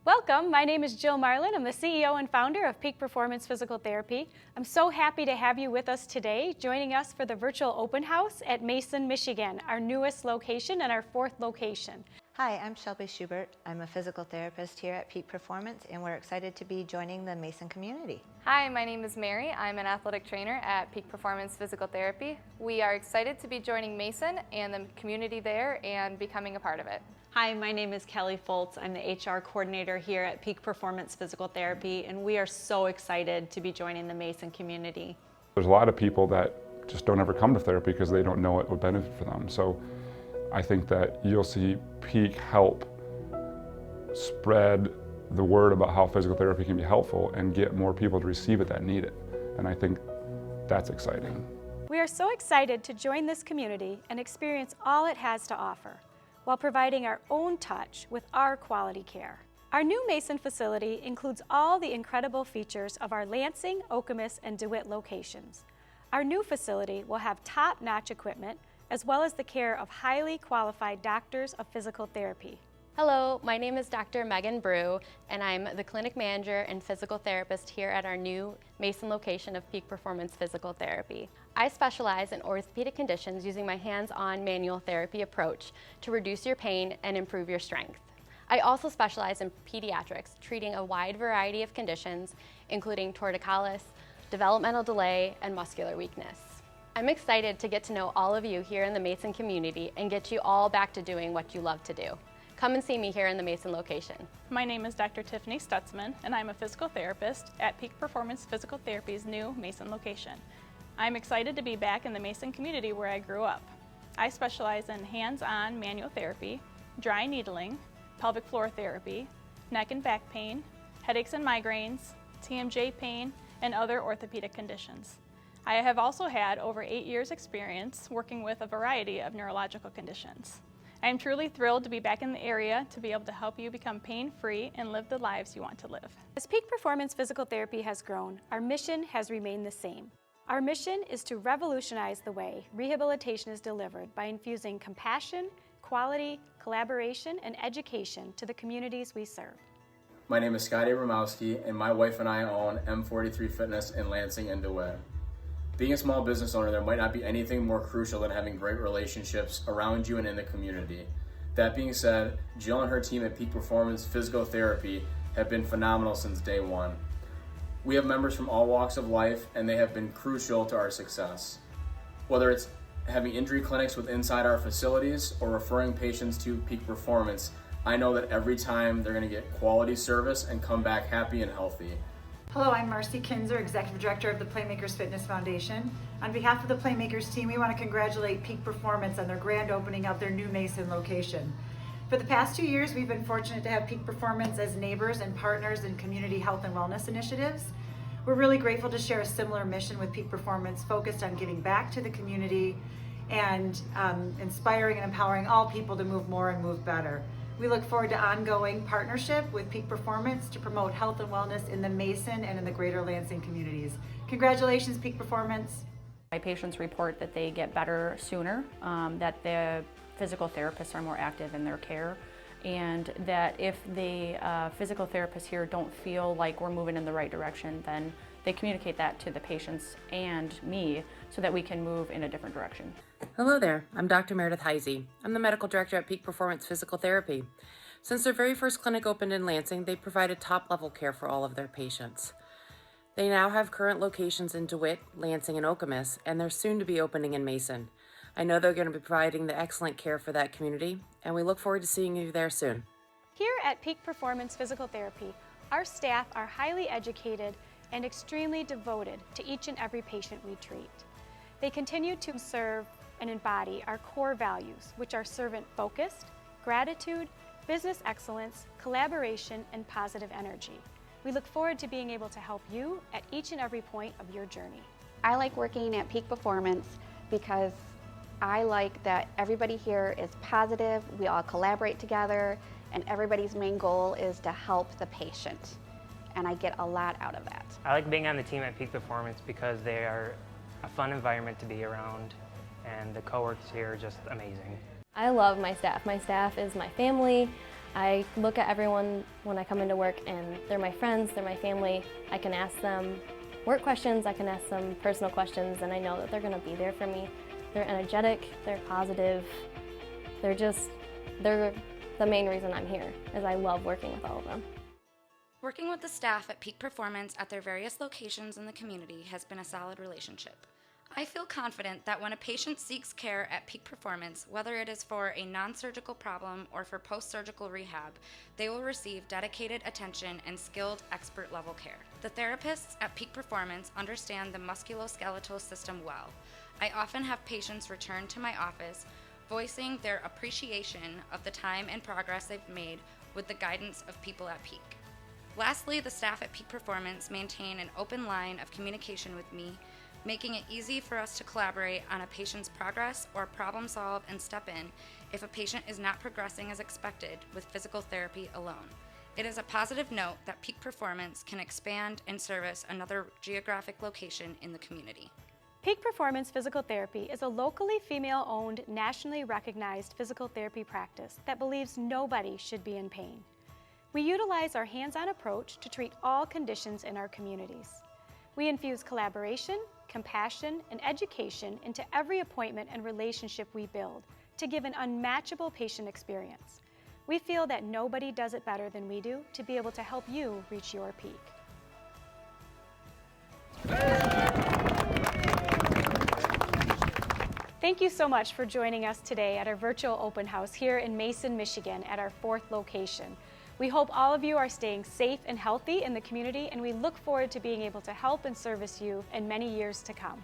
Welcome, my name is Jill Marlin. I'm the CEO and founder of Peak Performance Physical Therapy. I'm so happy to have you with us today, joining us for the virtual open house at Mason, Michigan, our newest location and our fourth location. Hi, I'm Shelby Schubert. I'm a physical therapist here at Peak Performance, and we're excited to be joining the Mason community. Hi, my name is Mary. I'm an athletic trainer at Peak Performance Physical Therapy. We are excited to be joining Mason and the community there and becoming a part of it. Hi, my name is Kelly Foltz. I'm the HR coordinator here at Peak Performance Physical Therapy, and we are so excited to be joining the Mason community. There's a lot of people that just don't ever come to therapy because they don't know it would benefit for them. So I think that you'll see Peak help spread the word about how physical therapy can be helpful and get more people to receive it that need it. And I think that's exciting. We are so excited to join this community and experience all it has to offer, while providing our own touch with our quality care. Our new Mason facility includes all the incredible features of our Lansing, Okemos, and DeWitt locations. Our new facility will have top-notch equipment, as well as the care of highly qualified doctors of physical therapy. Hello, my name is Dr. Megan Brew, and I'm the clinic manager and physical therapist here at our new Mason location of Peak Performance Physical Therapy. I specialize in orthopedic conditions using my hands-on manual therapy approach to reduce your pain and improve your strength. I also specialize in pediatrics, treating a wide variety of conditions, including torticollis, developmental delay, and muscular weakness. I'm excited to get to know all of you here in the Mason community and get you all back to doing what you love to do. Come and see me here in the Mason location. My name is Dr. Tiffany Stutzman, and I'm a physical therapist at Peak Performance Physical Therapy's new Mason location. I'm excited to be back in the Mason community where I grew up. I specialize in hands-on manual therapy, dry needling, pelvic floor therapy, neck and back pain, headaches and migraines, TMJ pain, and other orthopedic conditions. I have also had over 8 years experience working with a variety of neurological conditions. I am truly thrilled to be back in the area to be able to help you become pain-free and live the lives you want to live. As Peak Performance Physical Therapy has grown, our mission has remained the same. Our mission is to revolutionize the way rehabilitation is delivered by infusing compassion, quality, collaboration, and education to the communities we serve. My name is Scotty Romowski, and my wife and I own M43 Fitness in Lansing and DeWitt. Being a small business owner, there might not be anything more crucial than having great relationships around you and in the community. That being said, Jill and her team at Peak Performance Physical Therapy have been phenomenal since day one. We have members from all walks of life, and they have been crucial to our success. Whether it's having injury clinics with inside our facilities or referring patients to Peak Performance, I know that every time they're going to get quality service and come back happy and healthy. Hello, I'm Marcy Kinzer, Executive Director of the Playmakers Fitness Foundation. On behalf of the Playmakers team, we want to congratulate Peak Performance on their grand opening of their new Mason location. For the past 2 years, we've been fortunate to have Peak Performance as neighbors and partners in community health and wellness initiatives. We're really grateful to share a similar mission with Peak Performance, focused on giving back to the community and inspiring and empowering all people to move more and move better. We look forward to ongoing partnership with Peak Performance to promote health and wellness in the Mason and in the greater Lansing communities. Congratulations, Peak Performance. My patients report that they get better sooner, that the physical therapists are more active in their care, and that if the physical therapists here don't feel like we're moving in the right direction, then they communicate that to the patients and me so that we can move in a different direction. Hello there, I'm Dr. Meredith Heisey. I'm the medical director at Peak Performance Physical Therapy. Since their very first clinic opened in Lansing, they provided top-level care for all of their patients. They now have current locations in DeWitt, Lansing, and Okemos, and they're soon to be opening in Mason. I know they're going to be providing the excellent care for that community, and we look forward to seeing you there soon. Here at Peak Performance Physical Therapy, our staff are highly educated and extremely devoted to each and every patient we treat. They continue to serve and embody our core values, which are servant-focused, gratitude, business excellence, collaboration, and positive energy. We look forward to being able to help you at each and every point of your journey. I like working at Peak Performance because I like that everybody here is positive, we all collaborate together, and everybody's main goal is to help the patient. And I get a lot out of that. I like being on the team at Peak Performance because they are a fun environment to be around, and the coworkers here are just amazing. I love my staff. My staff is my family. I look at everyone when I come into work and they're my friends, they're my family. I can ask them work questions, I can ask them personal questions, and I know that they're going to be there for me. They're energetic, they're positive, they're the main reason I'm here, is I love working with all of them. Working with the staff at Peak Performance at their various locations in the community has been a solid relationship. I feel confident that when a patient seeks care at Peak Performance, whether it is for a non-surgical problem or for post-surgical rehab, they will receive dedicated attention and skilled expert-level care. The therapists at Peak Performance understand the musculoskeletal system well. I often have patients return to my office voicing their appreciation of the time and progress they've made with the guidance of people at Peak. Lastly, the staff at Peak Performance maintain an open line of communication with me, making it easy for us to collaborate on a patient's progress or problem solve and step in if a patient is not progressing as expected with physical therapy alone. It is a positive note that Peak Performance can expand and service another geographic location in the community. Peak Performance Physical Therapy is a locally female-owned, nationally recognized physical therapy practice that believes nobody should be in pain. We utilize our hands-on approach to treat all conditions in our communities. We infuse collaboration, compassion, and education into every appointment and relationship we build to give an unmatchable patient experience. We feel that nobody does it better than we do to be able to help you reach your peak. Thank you so much for joining us today at our virtual open house here in Mason, Michigan at our 4th location. We hope all of you are staying safe and healthy in the community, and we look forward to being able to help and service you in many years to come.